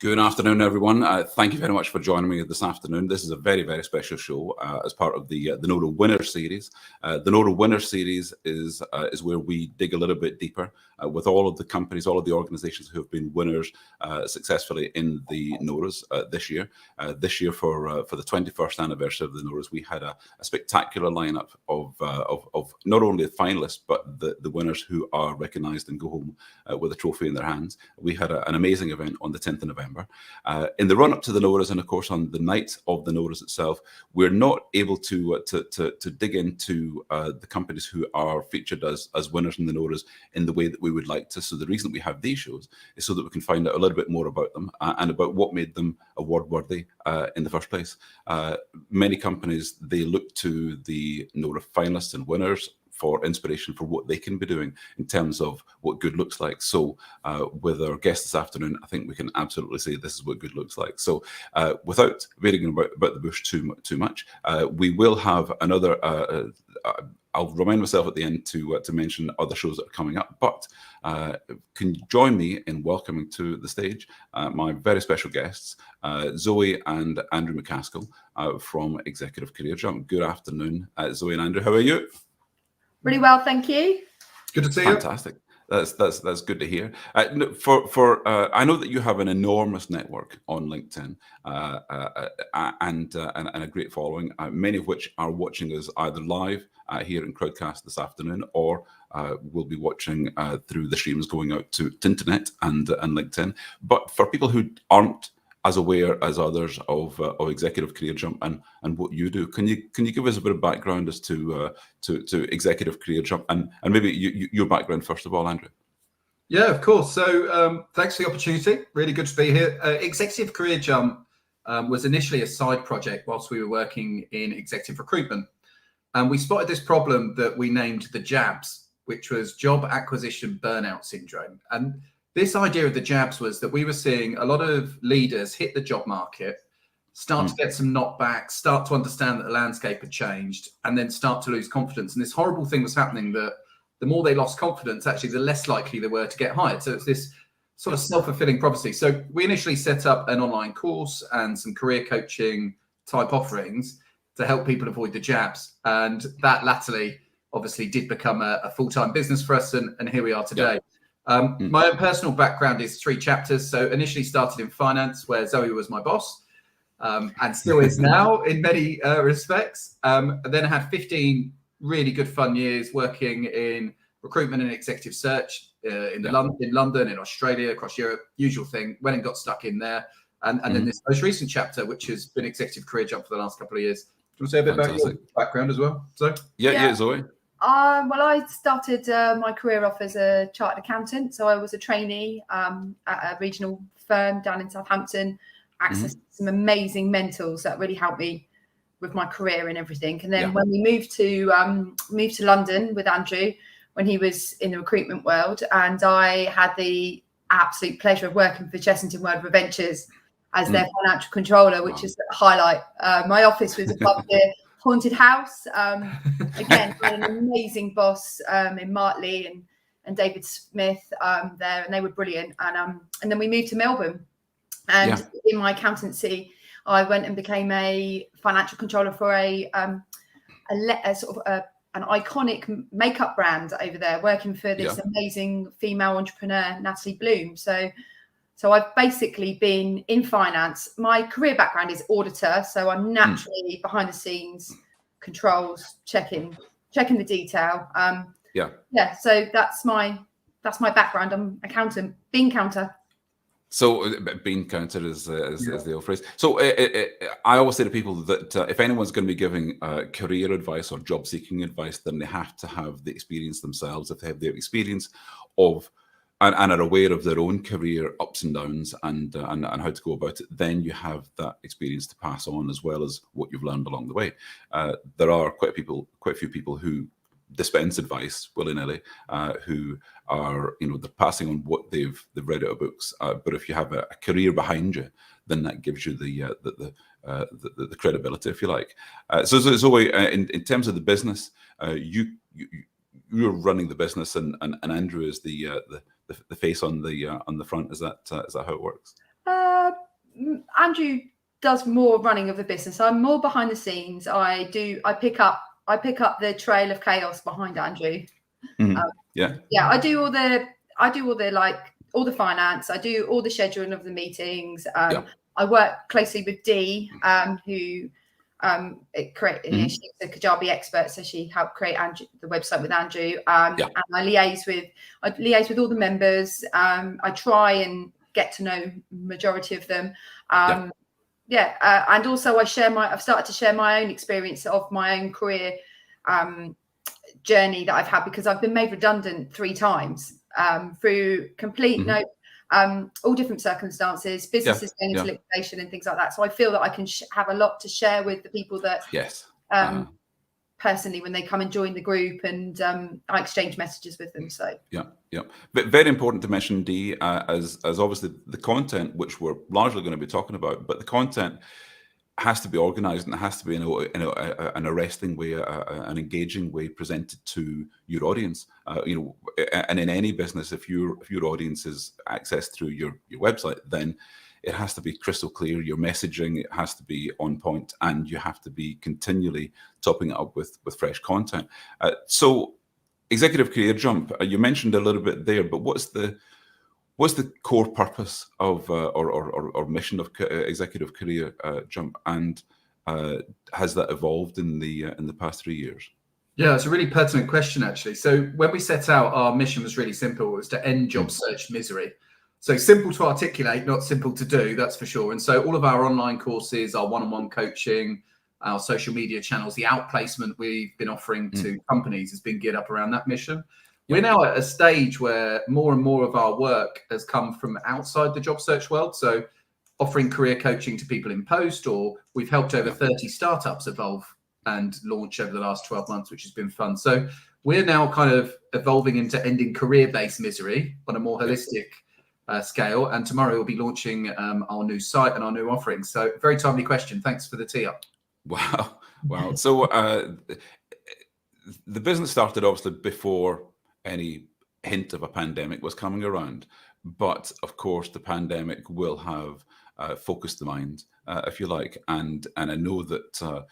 Good afternoon, everyone. Thank you very much for joining me this afternoon. This is a very, very special show as part of the NORA Winner Series. The NORA Winner Series is where we dig a little bit deeper with all of the companies, all of the organizations who have been winners successfully in the NORAs this year. This year, for the 21st anniversary of the NORAs, we had a spectacular lineup of not only the finalists, but the winners who are recognized and go home with a trophy in their hands. We had an amazing event on the 10th of November. In the run-up to the NORAs, and of course on the night of the NORAs itself, we're not able to dig into the companies who are featured as winners in the NORAs in the way that we would like to. So the reason we have these shows is so that we can find out a little bit more about them and about what made them award-worthy in the first place. Many companies, they look to the NORA finalists and winners for inspiration for what they can be doing in terms of what good looks like. So with our guest this afternoon, I think we can absolutely say this is what good looks like. So without beating about the bush too much, we will have another, I'll remind myself at the end to mention other shows that are coming up, but can you join me in welcoming to the stage my very special guests, Zoe and Andrew McCaskill from Executive Career Jump. Good afternoon, Zoe and Andrew. How are you? Really well, thank you. Good to see you. Fantastic. That's good to hear. I know that you have an enormous network on LinkedIn and a great following, many of which are watching us either live here in Crowdcast this afternoon, or will be watching through the streams going out to internet and LinkedIn. But for people who aren't as aware as others of Executive Career Jump and what you do, can you give us a bit of background as to Executive Career Jump and maybe your background first of all, Andrew? Yeah, of course. So thanks for the opportunity. Really good to be here. Executive Career Jump was initially a side project whilst we were working in executive recruitment, and we spotted this problem that we named the JABS, which was Job Acquisition Burnout Syndrome. And this idea of the JABS was that we were seeing a lot of leaders hit the job market, start to get some knockbacks, start to understand that the landscape had changed, and then start to lose confidence. And this horrible thing was happening that the more they lost confidence, actually, the less likely they were to get hired. So it's this sort of self-fulfilling prophecy. So we initially set up an online course and some career coaching type offerings to help people avoid the JABS. And that latterly, obviously, did become a full-time business for us. And here we are today. Yeah. My own personal background is 3 chapters. So initially started in finance, where Zoe was my boss, and still is now in many respects. And then I had 15 really good fun years working in recruitment and executive search in London, in Australia, across Europe, usual thing. Went and got stuck in there. And then this most recent chapter, which has been Executive Career Jump for the last couple of years. Do you want to say a bit about your background as well? So yeah, Zoe. Well, I started my career off as a chartered accountant. So I was a trainee at a regional firm down in Southampton, accessed some amazing mentors that really helped me with my career and everything. And then when we moved to London with Andrew, when he was in the recruitment world, and I had the absolute pleasure of working for Chessington World Ventures as their financial controller, which is a highlight. My office was above the haunted house. Again, had an amazing boss in Martley and David Smith there, and they were brilliant. And then we moved to Melbourne, and in my accountancy, I went and became a financial controller for a sort of an iconic makeup brand over there, working for this amazing female entrepreneur, Natalie Bloom. So I've basically been in finance. My career background is auditor, so I'm naturally behind the scenes, controls, checking the detail. So that's my background. I'm accountant, bean counter. So bean counter is the old phrase. So I always say to people that if anyone's going to be giving career advice or job seeking advice, then they have to have the experience themselves. If they have the experience of and are aware of their own career ups and downs and how to go about it, then you have that experience to pass on, as well as what you've learned along the way. There are quite a few people who dispense advice willy-nilly, who are, they're passing on what they've read out of books. But if you have a career behind you, then that gives you the credibility, if you like. So Zoe, in terms of the business, you're running the business, and Andrew is the face on the front. Is that how it works? Andrew does more running of the business. I'm more behind the scenes. I pick up the trail of chaos behind Andrew. I do all the like all the finance. I do all the scheduling of the meetings. I work closely with Dee, who she's a Kajabi expert, so she helped create the website with Andrew. And I liaise with all the members. I try and get to know majority of them. And also I've started to share my own experience of my own career journey that I've had, because I've been made redundant 3 times through complete all different circumstances, businesses going into liquidation and things like that. So I feel that I can have a lot to share with the people that personally when they come and join the group, and I exchange messages with them. So but very important to mention, Dee, as obviously the content, which we're largely going to be talking about, but the content has to be organized, and it has to be in an arresting way, an engaging way presented to your audience. And in any business, if your audience is accessed through your website, then it has to be crystal clear. Your messaging has to be on point, and you have to be continually topping it up with fresh content. So Executive Career Jump, you mentioned a little bit there, but what's the core purpose of or mission of Executive Career Jump, and has that evolved in the past 3 years? Yeah, it's a really pertinent question, actually. So when we set out, our mission was really simple. It was to end job search misery. So simple to articulate, not simple to do, that's for sure. And so all of our online courses, our one-on-one coaching, our social media channels, the outplacement we've been offering to companies has been geared up around that mission. We're now at a stage where more and more of our work has come from outside the job search world. So offering career coaching to people in post, or we've helped over 30 startups evolve and launch over the last 12 months, which has been fun. So we're now kind of evolving into ending career-based misery on a more holistic scale. And tomorrow we'll be launching our new site and our new offerings. So very timely question. Thanks for the tee up. Wow. So the business started obviously before any hint of a pandemic was coming around, but of course the pandemic will have focused the mind, if you like, and I know that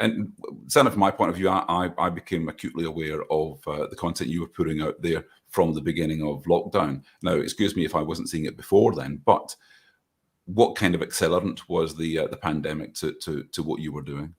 and certainly from my point of view, I became acutely aware of the content you were putting out there from the beginning of lockdown. Now, excuse me if I wasn't seeing it before then, but what kind of accelerant was the pandemic to what you were doing?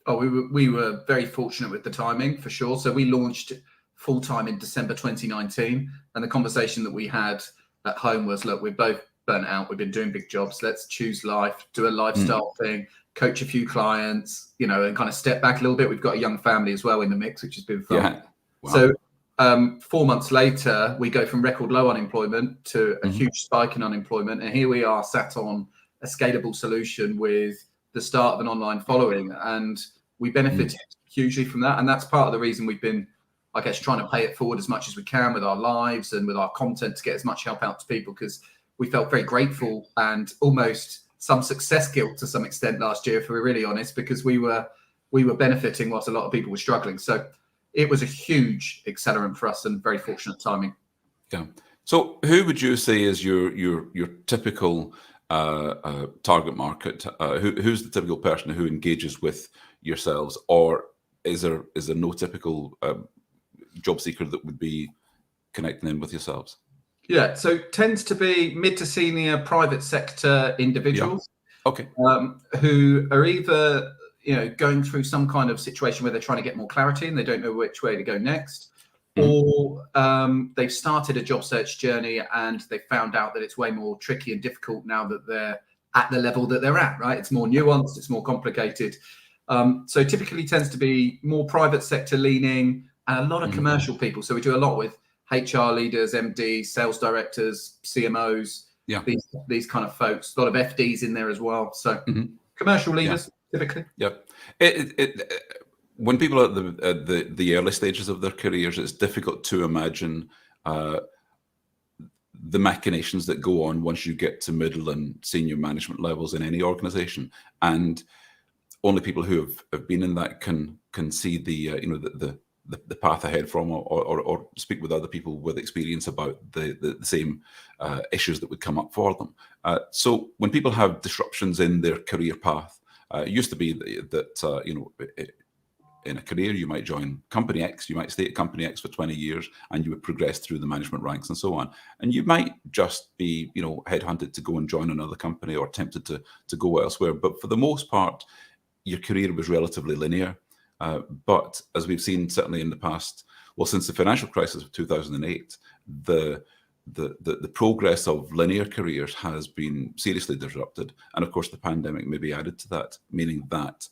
Oh, we were very fortunate with the timing, for sure. So we launched full-time in December 2019, and the conversation that we had at home was, look, we're both burnt out, we've been doing big jobs, let's choose life, do a lifestyle thing, coach a few clients, and kind of step back a little bit. We've got a young family as well in the mix, which has been fun. Wow. So 4 months later, we go from record low unemployment to a huge spike in unemployment, and here we are sat on a scalable solution with the start of an online following, and we benefited hugely from that. And that's part of the reason we've been, I guess, trying to pay it forward as much as we can with our lives and with our content to get as much help out to people, because we felt very grateful and almost some success guilt to some extent last year, if we're really honest, because we were benefiting whilst a lot of people were struggling. So it was a huge accelerant for us and very fortunate timing. Yeah. So who would you say is your typical target market? Who's the typical person who engages with yourselves, or is there no typical job seeker that would be connecting in with yourselves? Yeah, so tends to be mid to senior private sector individuals, who are either going through some kind of situation where they're trying to get more clarity and they don't know which way to go next, or they've started a job search journey and they found out that it's way more tricky and difficult now that they're at the level that they're at, right? It's more nuanced, it's more complicated. So typically tends to be more private sector leaning and a lot of commercial people. So we do a lot with HR leaders, MDs, sales directors, CMOs, these kind of folks, a lot of FDs in there as well. So commercial leaders typically. Yeah. When people are at the early stages of their careers, it's difficult to imagine the machinations that go on once you get to middle and senior management levels in any organization. And only people who have been in that can see the the path ahead from, or speak with other people with experience about the same issues that would come up for them. So when people have disruptions in their career path, it used to be that you know, in a career, you might join company X, you might stay at company X for 20 years, and you would progress through the management ranks and so on. And you might just be, you know, headhunted to go and join another company, or tempted to go elsewhere. But for the most part, your career was relatively linear. But as we've seen, certainly in the past, well, since the financial crisis of 2008, the progress of linear careers has been seriously disrupted. And of course, the pandemic maybe added to that, meaning that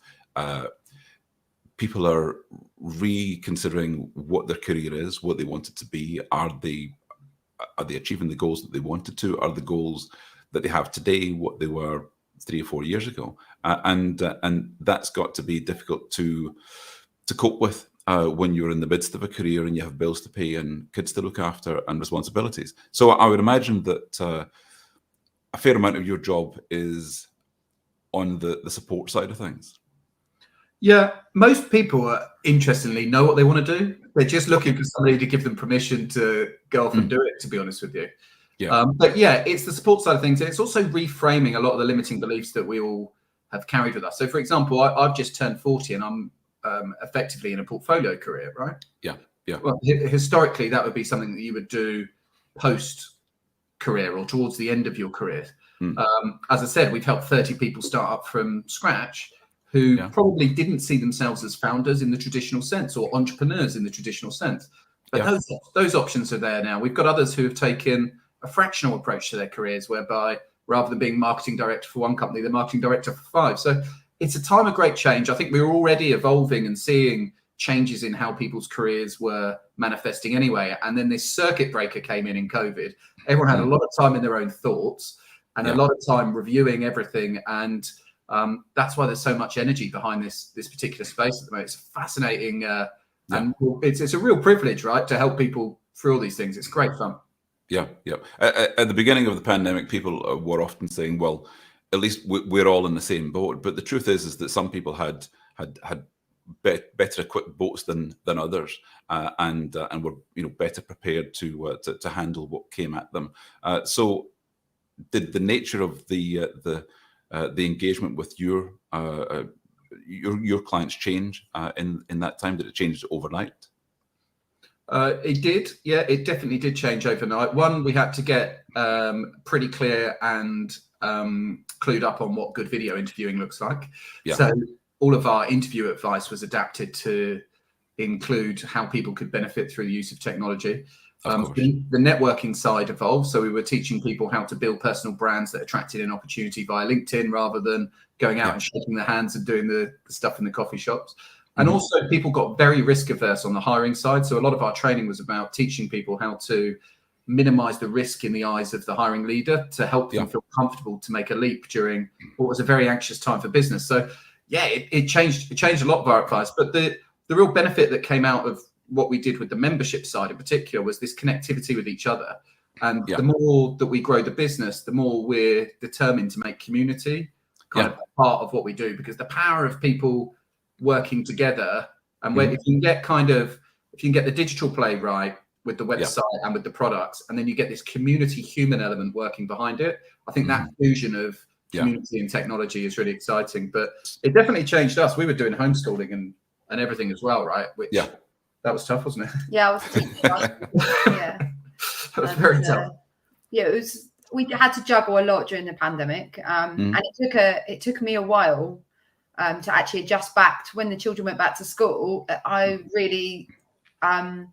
people are reconsidering what their career is, what they want it to be. Are they achieving the goals that they wanted to? Are the goals that they have today what they were 3 or 4 years ago? And that's got to be difficult to cope with when you're in the midst of a career and you have bills to pay and kids to look after and responsibilities. So I would imagine that a fair amount of your job is on the support side of things. Yeah, most people, interestingly, know what they want to do. They're just looking for somebody to give them permission to go off and do it, to be honest with you. Yeah. But yeah, it's the support side of things. And it's also reframing a lot of the limiting beliefs that we all have carried with us. So for example, I've just turned 40 and I'm effectively in a portfolio career, right? Yeah, yeah. Well, historically, that would be something that you would do post-career or towards the end of your career. As I said, we've helped 30 people start up from scratch who probably didn't see themselves as founders in the traditional sense, or entrepreneurs in the traditional sense. But those options are there now. We've got others who have taken a fractional approach to their careers, whereby rather than being marketing director for one company, they're marketing director for 5. So it's a time of great change. I think we're already evolving and seeing changes in how people's careers were manifesting anyway. And then this circuit breaker came in COVID. Everyone had a lot of time in their own thoughts and a lot of time reviewing everything. And that's why there's so much energy behind this particular space at the moment. It's fascinating, and it's a real privilege, right, to help people through all these things. It's great fun. Yeah. At the beginning of the pandemic, people were often saying, "Well, at least we're all in the same boat." But the truth is that some people had better equipped boats than others, and were, you know, better prepared to handle what came at them. So, did the nature of the engagement with your clients change in that time? Did it change overnight? It did. Yeah, it definitely did change overnight. One, we had to get pretty clear and clued up on what good video interviewing looks like. Yeah. So all of our interview advice was adapted to include how people could benefit through the use of technology. The networking side evolved. So we were teaching people how to build personal brands that attracted an opportunity via LinkedIn, rather than going out and shaking their hands and doing the stuff in the coffee shops. And also people got very risk averse on the hiring side. So a lot of our training was about teaching people how to minimize the risk in the eyes of the hiring leader to help them feel comfortable to make a leap during what was a very anxious time for business. So yeah, it changed a lot of our advice. But the real benefit that came out of what we did with the membership side in particular was this connectivity with each other. And the more that we grow the business, the more we're determined to make community kind of part of what we do, because the power of people working together, and where if you can get the digital play right with the website and with the products, and then you get this community human element working behind it, I think that fusion of community and technology is really exciting. But it definitely changed us. We were doing homeschooling and everything as well, right? Which that was tough, wasn't it? Yeah, I was teaching. That was very tough. Yeah, it was. We had to juggle a lot during the pandemic, and it took me a while to actually adjust back to when the children went back to school. I really, I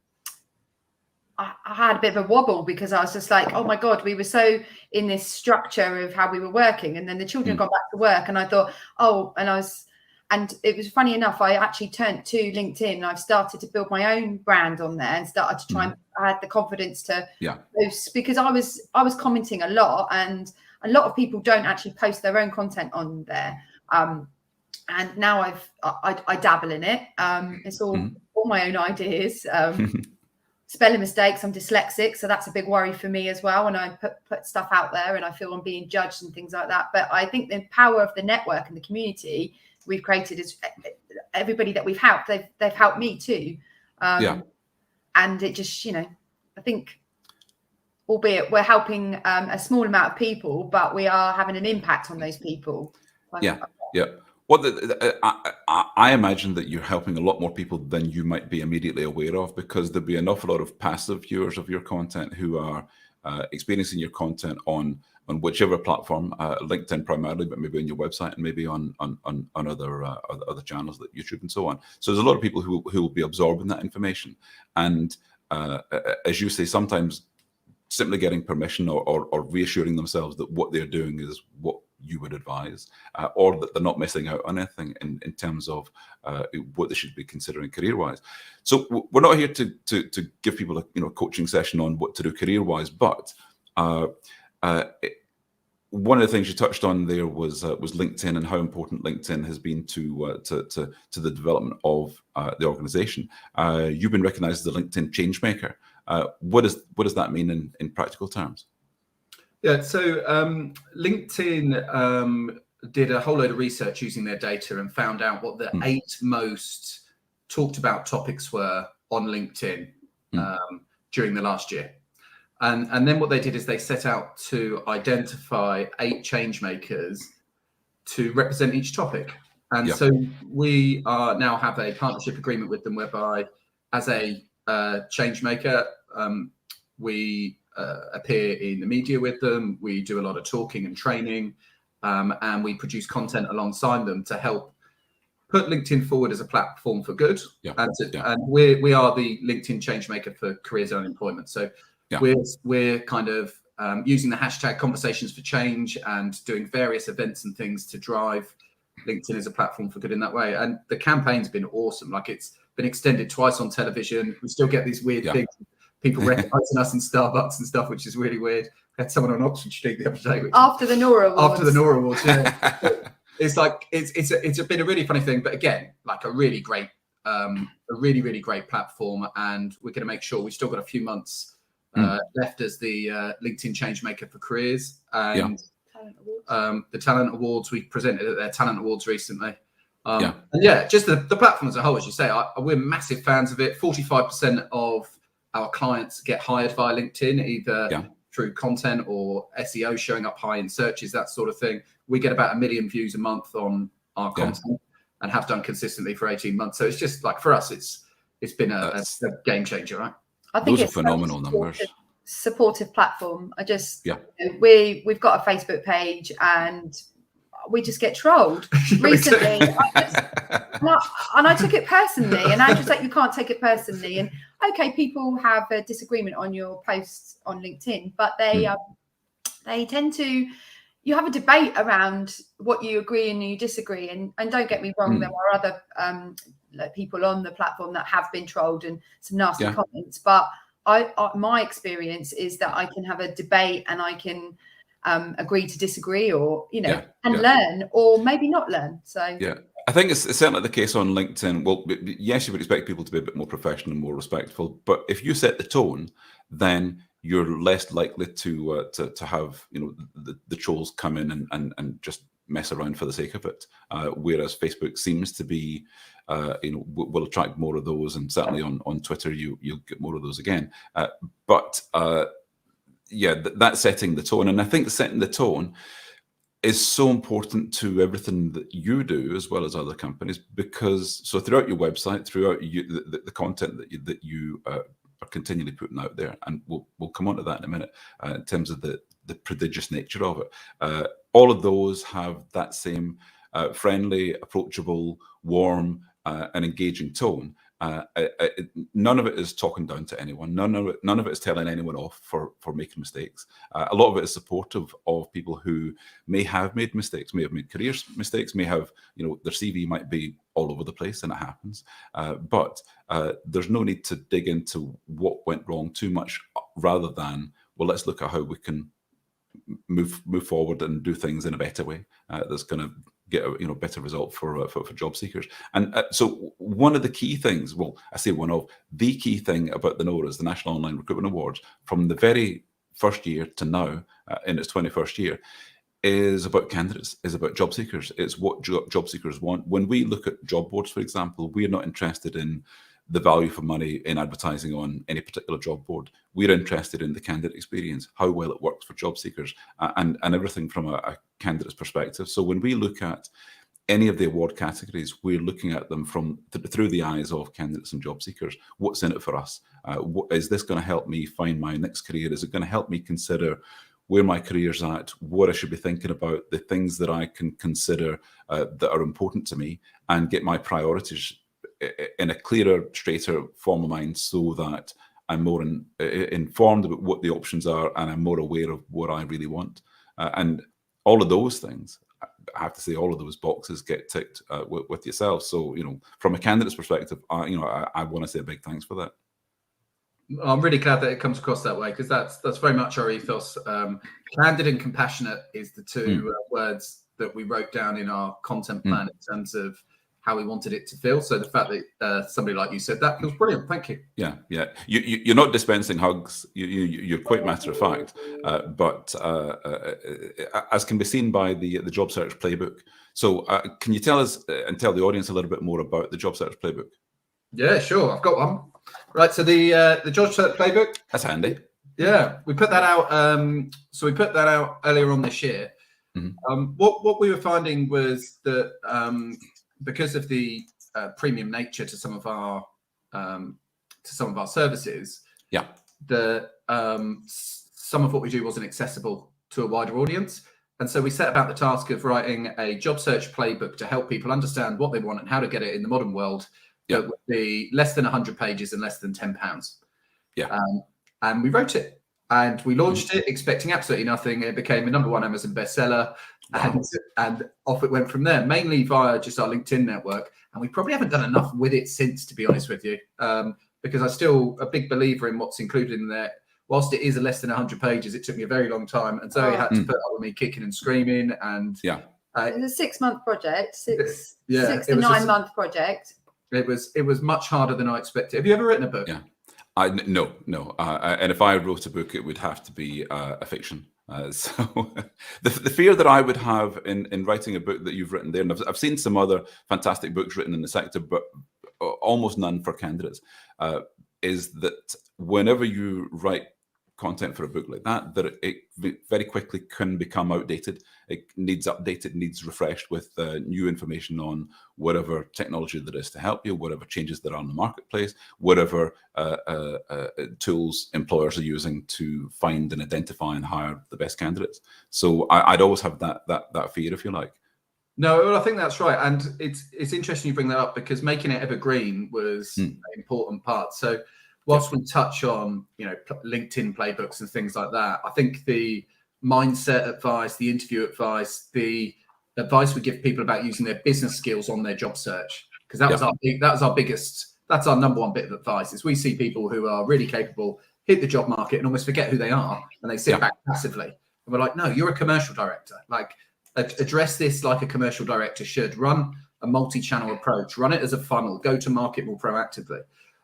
had a bit of a wobble, because I was just like, oh my God, we were so in this structure of how we were working, and then the children got back to work, and I thought, and it was funny enough, I actually turned to LinkedIn and I've started to build my own brand on there and started to try and I had the confidence to post, because I was commenting a lot, and a lot of people don't actually post their own content on there. And now I dabble in it. It's all my own ideas. Spelling mistakes. I'm dyslexic, so that's a big worry for me as well. And I put stuff out there, and I feel I'm being judged and things like that. But I think the power of the network and the community we've created is everybody that we've helped. They've helped me too. And it just, I think, albeit we're helping a small amount of people, but we are having an impact on those people. Well, I imagine that you're helping a lot more people than you might be immediately aware of, because there'll be an awful lot of passive viewers of your content who are experiencing your content on whichever platform, LinkedIn primarily, but maybe on your website and maybe on other channels like YouTube and so on. So there's a lot of people who will be absorbing that information. And as you say, sometimes simply getting permission or reassuring themselves that what they're doing is what you would advise, or that they're not missing out on anything in terms of what they should be considering career-wise. So we're not here to give people a coaching session on what to do career-wise, but one of the things you touched on there was LinkedIn and how important LinkedIn has been to the development of the organization. You've been recognized as the LinkedIn changemaker. What does that mean in practical terms? Yeah, so LinkedIn did a whole load of research using their data and found out what the 8 most talked about topics were on LinkedIn during the last year. And then what they did is they set out to identify 8 change makers to represent each topic. And so we now have a partnership agreement with them whereby, as a change maker, we appear in the media with them. We do a lot of talking and training, and we produce content alongside them to help put LinkedIn forward as a platform for good. And we are the LinkedIn changemaker for careers and unemployment. So we're kind of using the hashtag conversations for change and doing various events and things to drive LinkedIn as a platform for good in that way. And the campaign's been awesome. Like, it's been extended twice on television. We still get these weird things, people recognizing us in Starbucks and stuff, which is really weird. I had someone on Oxford Street the other day. After the NORA Awards. It's like, it's been a really funny thing, but again, like a really great platform. And we're going to make sure we've still got a few months left as the LinkedIn changemaker for careers. And the Talent Awards, we presented at their Talent Awards recently. And just the platform as a whole, as you say, we're massive fans of it. 45% of our clients get hired via LinkedIn, either through content or SEO showing up high in searches, that sort of thing. We get about 1 million views a month on our content and have done consistently for 18 months. So it's just like, for us, it's been a game changer, right? I think those are phenomenal numbers. Supportive platform. We've got a Facebook page and we just get trolled recently. I took it personally, and Andrew's like, you can't take it personally. And okay, people have a disagreement on your posts on LinkedIn, but they tend to, you have a debate around what you agree and you disagree. And don't get me wrong, there are other people on the platform that have been trolled and some nasty comments, but my experience is that I can have a debate and I can agree to disagree, or learn, or maybe not learn. So I think it's certainly the case on LinkedIn. Well, yes, you would expect people to be a bit more professional and more respectful, but if you set the tone, then you're less likely to have the trolls come in and just mess around for the sake of it. Whereas Facebook seems to be will attract more of those, and certainly on Twitter you'll get more of those again. That's setting the tone, and I think setting the tone is so important to everything that you do as well as other companies, because throughout your website, throughout the content that you are continually putting out there, and we'll come on to that in a minute in terms of the prodigious nature of it. All of those have that same friendly, approachable, warm, and engaging tone. None of it is talking down to anyone. None of it is telling anyone off for making mistakes. A lot of it is supportive of people who may have made mistakes, may have made career mistakes, may have, their CV might be all over the place, and it happens. But there's no need to dig into what went wrong too much, rather than, well, let's look at how we can move forward and do things in a better way that's going to get a better result for job seekers. And so one of the key things, well, I say one of the key thing about the NORAs, the National Online Recruitment Awards, from the very first year to now, in its 21st year, is about candidates, is about job seekers. It's what job seekers want. When we look at job boards, for example, we're not interested in the value for money in advertising on any particular job board. We're interested in the candidate experience, how well it works for job seekers, and everything from a candidate's perspective. So when we look at any of the award categories, we're looking at them through the eyes of candidates and job seekers. What's in it for us? Is this going to help me find my next career? Is it going to help me consider where my career's at, what I should be thinking about, the things that I can consider that are important to me, and get my priorities in a clearer, straighter form of mind, so that I'm more informed about what the options are, and I'm more aware of what I really want. And all of those things, I have to say, all of those boxes get ticked with yourself. So, from a candidate's perspective, I want to say a big thanks for that. I'm really glad that it comes across that way, because that's very much our ethos. Candid and compassionate is the two words that we wrote down in our content plan in terms of how we wanted it to feel. So the fact that somebody like you said that feels brilliant. Thank you. Yeah. You're not dispensing hugs. You're quite matter of fact. But as can be seen by the Job Search Playbook. So can you tell us and tell the audience a little bit more about the Job Search Playbook? Yeah, sure. I've got one. Right. So the Job Search Playbook. That's handy. Yeah, we put that out. So we put that out earlier on this year. What we were finding was that because of the premium nature to some of our services, some of what we do wasn't accessible to a wider audience, and so we set about the task of writing a job search playbook to help people understand what they want and how to get it in the modern world. That would be less than 100 pages and less than £10. And we wrote it and we launched it expecting absolutely nothing. It became a #1 Amazon bestseller. Wow. And off it went from there, mainly via just our LinkedIn network. And we probably haven't done enough with it since, to be honest with you, because I'm still a big believer in what's included in there. Whilst it is less than 100 pages, it took me a very long time. And Zoe had to put up with me kicking and screaming. And it was a 6-month project, 6 to 9 month project. It was much harder than I expected. Have you ever written a book? Yeah, no. And if I wrote a book, it would have to be a fiction. So the fear that I would have in writing a book that you've written there, and I've seen some other fantastic books written in the sector, but almost none for candidates, is that whenever you write content for a book like that it very quickly can become outdated. It needs updated, needs refreshed with new information on whatever technology there is to help you, whatever changes there are in the marketplace, whatever tools employers are using to find and identify and hire the best candidates. So I'd always have that fear, if you like. No, well, I think that's right, and it's interesting you bring that up, because making it evergreen was an important part. So whilst we touch on LinkedIn playbooks and things like that, I think the mindset advice, the interview advice, the advice we give people about using their business skills on their job search, because that's our #1 bit of advice, is we see people who are really capable hit the job market and almost forget who they are, and they sit back passively. And we're like, no, you're a commercial director. Like, address this like a commercial director should. Run a multi-channel approach. Run it as a funnel. Go to market more proactively.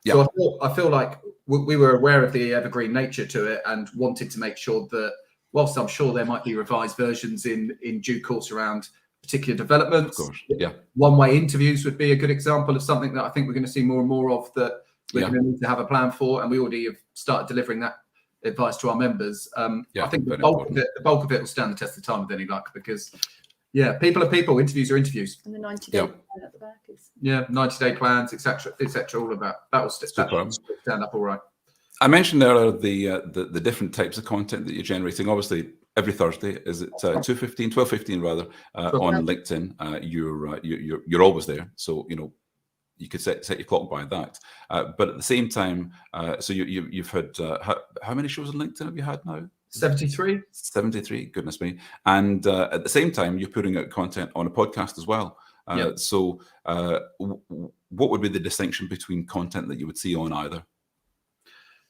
So I feel like we were aware of the evergreen nature to it and wanted to make sure that, whilst I'm sure there might be revised versions in due course around particular developments, one-way interviews would be a good example of something that I think we're going to see more and more of, that we're going to need to have a plan for, and we already have started delivering that advice to our members. I think the bulk of it will stand the test of time with any luck, because people are people, interviews are interviews. And the 90-day plan at the back is 90-day plans, etc., all of that. That will stand up all right. I mentioned earlier the different types of content that you're generating. Obviously, every Thursday, is it 12:15 rather, on LinkedIn. You're always there, so you could set your clock by that. But at the same time, so you've had how many shows on LinkedIn have you had now? 73. 73, goodness me. And at the same time, you're putting out content on a podcast as well. So what would be the distinction between content that you would see on either?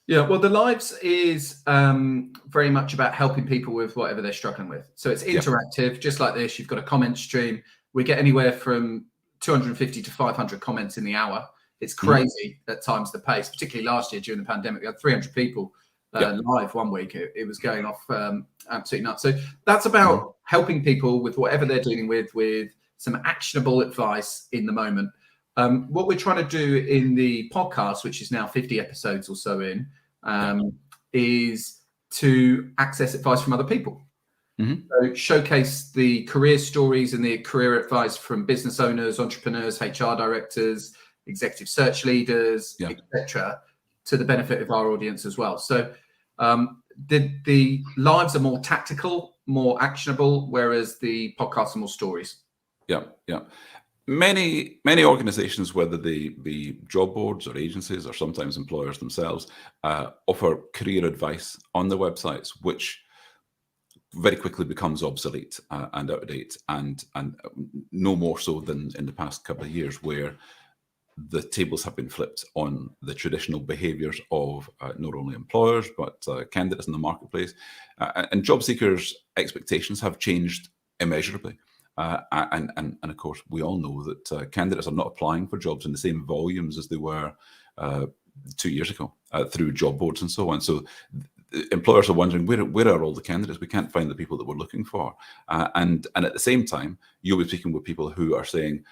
Yeah, well, the lives is very much about helping people with whatever they're struggling with. So it's interactive, just like this. You've got a comment stream. We get anywhere from 250 to 500 comments in the hour. It's crazy at times, the pace, particularly last year during the pandemic. We had 300 people live one week. It was going off absolutely nuts. So that's about helping people with whatever they're dealing with some actionable advice in the moment. What we're trying to do in the podcast, which is now 50 episodes or so in, is to access advice from other people. So showcase the career stories and the career advice from business owners, entrepreneurs, HR directors, executive search leaders, etc., to the benefit of our audience as well. So the lives are more tactical, more actionable, whereas the podcasts are more stories. Yeah. Many organizations, whether they be job boards or agencies or sometimes employers themselves, offer career advice on their websites, which very quickly becomes obsolete and out of date, and no more so than in the past couple of years, where the tables have been flipped on the traditional behaviours of not only employers but candidates in the marketplace, and job seekers' expectations have changed immeasurably. And of course, we all know that candidates are not applying for jobs in the same volumes as they were 2 years ago through job boards and so on. So employers are wondering, where are all the candidates? We can't find the people that we're looking for. And at the same time, you'll be speaking with people who are saying,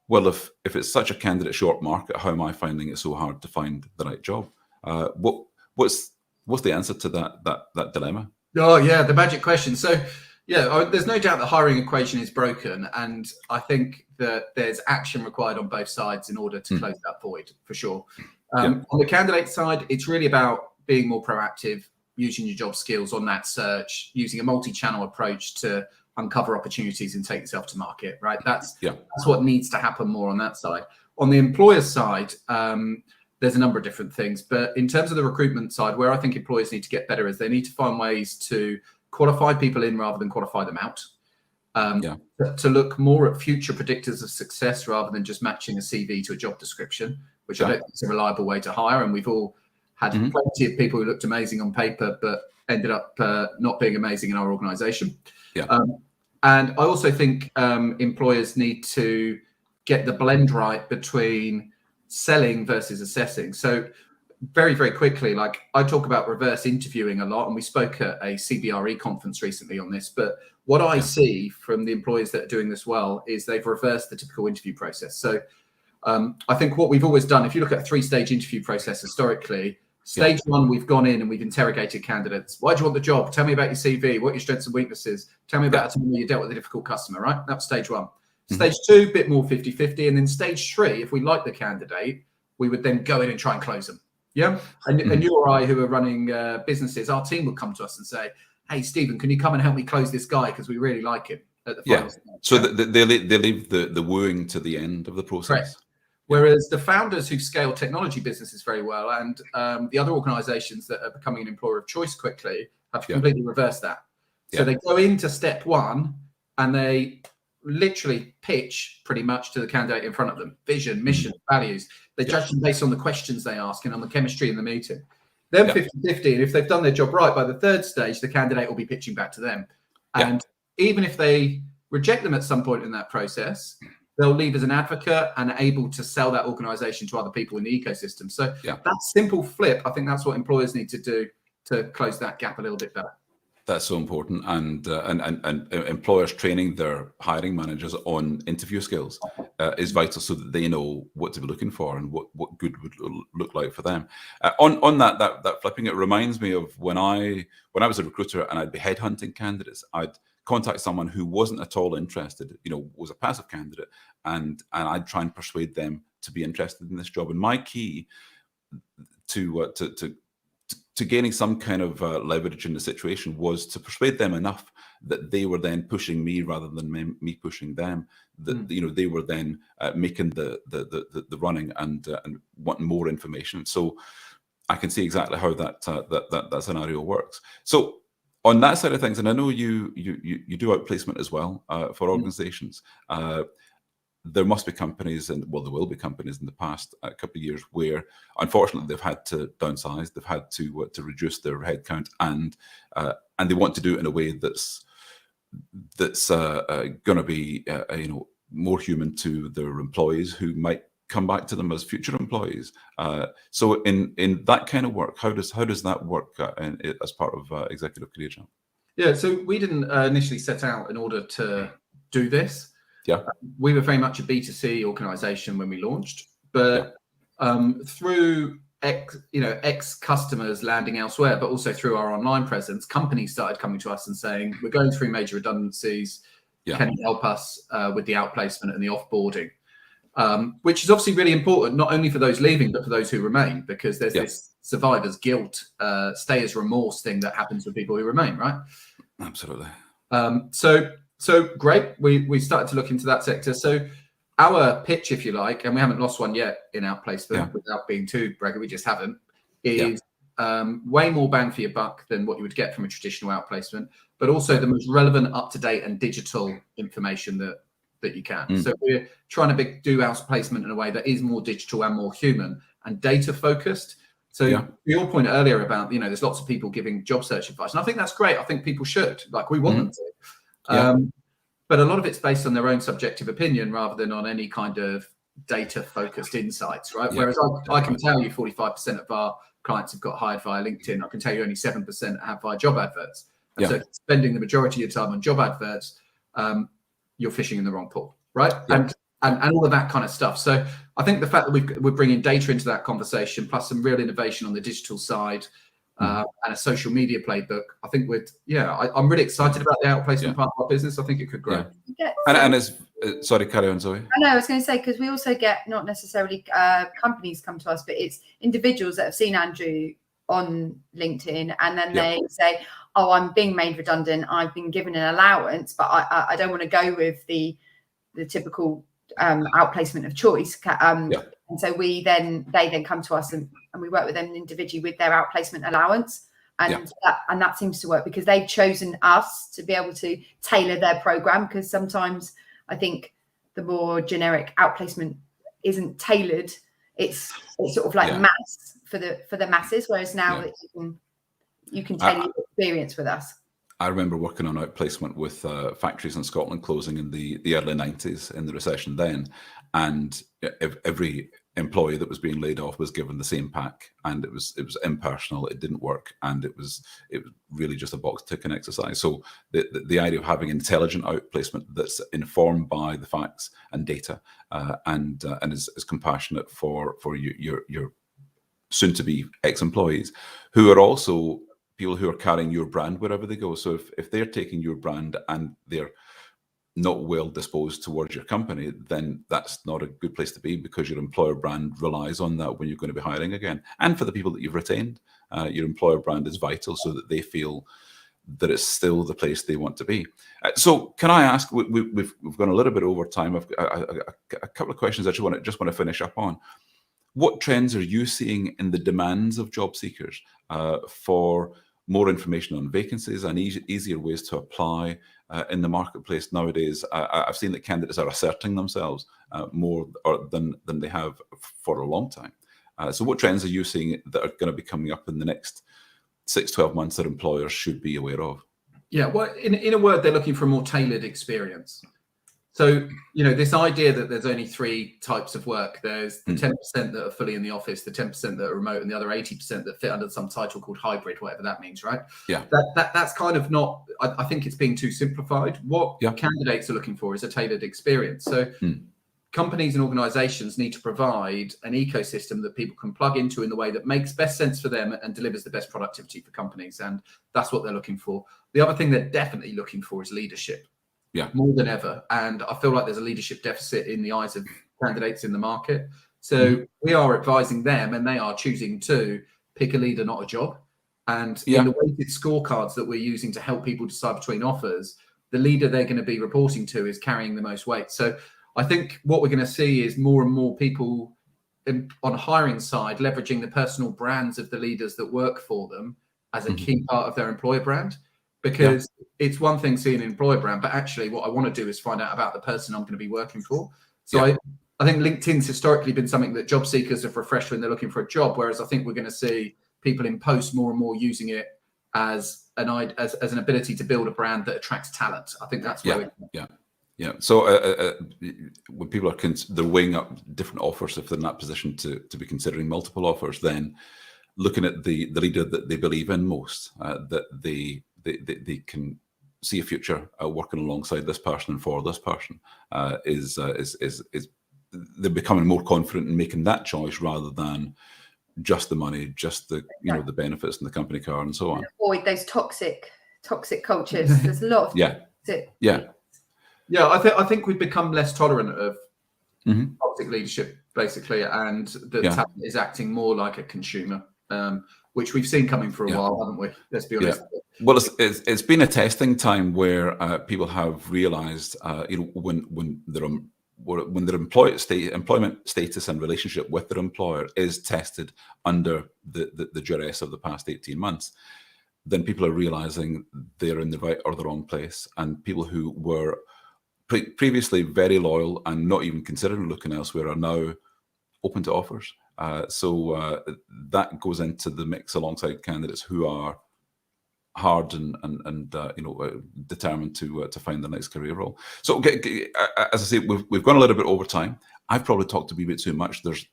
well, if it's such a candidate short market, how am I finding it so hard to find the right job? What's the answer to that dilemma? Oh yeah, the magic question. So yeah, there's no doubt the hiring equation is broken, and I think that there's action required on both sides in order to close that void, for sure. On the candidate side, it's really about being more proactive, using your job skills on that search, using a multi-channel approach to uncover opportunities and take yourself to market, right? That's what needs to happen more on that side. On the employer side, there's a number of different things, but in terms of the recruitment side, where I think employers need to get better is they need to find ways to qualify people in rather than qualify them out. To look more at future predictors of success rather than just matching a CV to a job description, which I don't think is a reliable way to hire. And we've all had plenty of people who looked amazing on paper, but ended up not being amazing in our organization. And I also think employers need to get the blend right between selling versus assessing. So very, very quickly, like I talk about reverse interviewing a lot, and we spoke at a CBRE conference recently on this, but what I see from the employers that are doing this well is they've reversed the typical interview process. So I think what we've always done, if you look at a 3-stage interview process historically, stage one, we've gone in and we've interrogated candidates. Why do you want the job? Tell me about your CV. What are your strengths and weaknesses? Tell me about a time where you dealt with a difficult customer, right? That's stage one. Stage two, bit more 50-50. And then stage three, if we like the candidate, we would then go in and try and close them. And you or I, who are running businesses, our team would come to us and say, hey, Stephen, can you come and help me close this guy? Because we really like him at the final stage. So they leave the wooing to the end of the process. Correct. Whereas the founders who scale technology businesses very well, and the other organizations that are becoming an employer of choice quickly, have completely reversed that. So they go into step one and they literally pitch pretty much to the candidate in front of them: vision, mission, values. They judge them based on the questions they ask and on the chemistry in the meeting. Then 50-50, and if they've done their job right, by the third stage, the candidate will be pitching back to them. And even if they reject them at some point in that process, they'll leave as an advocate and able to sell that organization to other people in the ecosystem. So that simple flip, I think that's what employers need to do to close that gap a little bit better. That's so important, and employers training their hiring managers on interview skills is vital, so that they know what to be looking for and what good would look like for them. On that flipping, it reminds me of when I was a recruiter and I'd be headhunting candidates. I'd contact someone who wasn't at all interested, was a passive candidate, and I'd try and persuade them to be interested in this job. And my key to gaining some kind of leverage in the situation was to persuade them enough that they were then pushing me rather than me pushing them. That they were then making the running and wanting more information. So I can see exactly how that scenario works. So on that side of things, and I know you do outplacement as well for organizations. There must be companies, and well, there will be companies in the past couple of years where, unfortunately, they've had to downsize, they've had to reduce their headcount, and they want to do it in a way that's going to be more human to their employees, who might come back to them as future employees. So in that kind of work, how does that work as part of Executive Career Jump? Yeah, so we didn't initially set out in order to do this. Yeah. We were very much a B2C organization when we launched, but through ex-customers landing elsewhere, but also through our online presence, companies started coming to us and saying, we're going through major redundancies. Can you help us with the outplacement and the offboarding? Which is obviously really important, not only for those leaving, but for those who remain, because there's this survivor's guilt, stayer's remorse thing that happens with people who remain, right? Absolutely. So great. We started to look into that sector. So our pitch, if you like, and we haven't lost one yet in outplacement without being too braggy, we just haven't, is way more bang for your buck than what you would get from a traditional outplacement, but also the most relevant, up-to-date and digital information that you can. So we're trying to do outplacement in a way that is more digital and more human and data focused. So your point earlier about, there's lots of people giving job search advice, and I think that's great. I think people should, like, we want them to. But a lot of it's based on their own subjective opinion rather than on any kind of data focused insights, right? Whereas I can tell you 45% of our clients have got hired via LinkedIn. I can tell you only 7% have via job adverts. And so spending the majority of your time on job adverts, you're fishing in the wrong pool, right? And all of that kind of stuff. So I think the fact that we're bringing data into that conversation, plus some real innovation on the digital side, and a social media playbook, I think I'm really excited about the outplacement part of our business. I think it could grow. And it's sorry, carry on, Zoe. I know, I was going to say, because we also get not necessarily companies come to us, but it's individuals that have seen Andrew on LinkedIn, and then they say, oh, I'm being made redundant, I've been given an allowance, but I don't want to go with the typical outplacement of choice. And so they then come to us and we work with them individually with their outplacement allowance. And that seems to work because they've chosen us to be able to tailor their program, because sometimes I think the more generic outplacement isn't tailored. It's sort of like mass for the masses, whereas now that you can tailor your experience with us. I remember working on outplacement with factories in Scotland closing in the early 90s in the recession then, and every employee that was being laid off was given the same pack, and it was impersonal, it didn't work, and it was really just a box ticking exercise. So the idea of having intelligent outplacement that's informed by the facts and data, and is compassionate for your soon to be ex-employees, who are also people who are carrying your brand wherever they go. So if they're taking your brand and they're not well disposed towards your company, then that's not a good place to be, because your employer brand relies on that when you're going to be hiring again. And for the people that you've retained, your employer brand is vital so that they feel that it's still the place they want to be. So can I ask, we've gone a little bit over time. I've got a couple of questions I just want to finish up on. What trends are you seeing in the demands of job seekers for more information on vacancies and easier ways to apply in the marketplace nowadays? I've seen that candidates are asserting themselves more than they have for a long time. So what trends are you seeing that are going to be coming up in the next 6-12 months that employers should be aware of? Yeah, well, in a word, they're looking for a more tailored experience. So, this idea that there's only 3 types of work, there's the 10% that are fully in the office, the 10% that are remote, and the other 80% that fit under some title called hybrid, whatever that means, right? Yeah. That's kind of not, I think it's being too simplified. What candidates are looking for is a tailored experience. So companies and organizations need to provide an ecosystem that people can plug into in the way that makes best sense for them and delivers the best productivity for companies. And that's what they're looking for. The other thing they're definitely looking for is leadership. Yeah, more than ever. And I feel like there's a leadership deficit in the eyes of candidates in the market. So we are advising them, and they are choosing to pick a leader, not a job. And in the weighted scorecards that we're using to help people decide between offers, the leader they're going to be reporting to is carrying the most weight. So I think what we're going to see is more and more people on a hiring side leveraging the personal brands of the leaders that work for them as a key part of their employer brand. Because it's one thing seeing an employer brand, but actually what I want to do is find out about the person I'm going to be working for. So I think LinkedIn's historically been something that job seekers have refreshed when they're looking for a job, whereas I think we're going to see people in post more and more using it as an ability to build a brand that attracts talent. I think that's where Yeah. So when people are they're weighing up different offers, if they're in that position to be considering multiple offers, then looking at the leader that they believe in most, that they can see a future working alongside this person and for this person, they're becoming more confident in making that choice rather than just the money, just the the benefits and the company car and so on. And avoid those toxic cultures. There's a lot of I think we've become less tolerant of toxic leadership, basically, and the talent is acting more like a consumer, which we've seen coming for a while, haven't we? Let's be honest. Well, it's been a testing time where people have realised, when their employment status and relationship with their employer is tested under the duress of the past 18 months, then people are realising they're in the right or the wrong place, and people who were previously very loyal and not even considering looking elsewhere are now open to offers. So that goes into the mix alongside candidates who are hard and determined to find the next career role. So as I say, we've gone a little bit over time. I've probably talked a wee bit too much. There's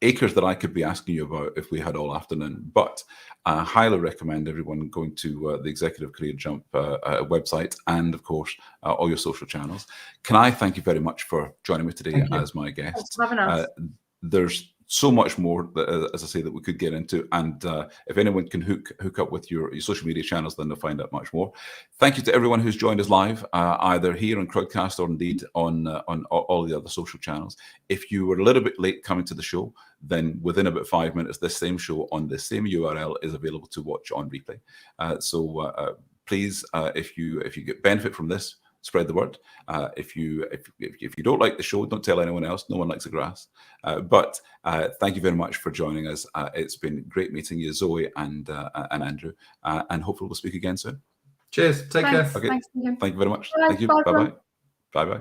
acres that I could be asking you about if we had all afternoon, but I highly recommend everyone going to the Executive Career Jump website and, of course, all your social channels. Can I thank you very much for joining me today as my guest? Thanks for having us. There's so much more, as I say, that we could get into. And if anyone can hook up with your social media channels, then they'll find out much more. Thank you to everyone who's joined us live, either here on Crowdcast or indeed on all the other social channels. If you were a little bit late coming to the show, then within about 5 minutes, this same show on the same URL is available to watch on replay. So please, if you get benefit from this, spread the word. If you don't like the show, don't tell anyone else. No one likes the grass. But thank you very much for joining us. It's been great meeting you, Zoe and Andrew. And hopefully we'll speak again soon. Cheers. Take care. Okay. Thanks, thank you very much. Bye. Thank you. Bye. Bye-bye. Bye-bye.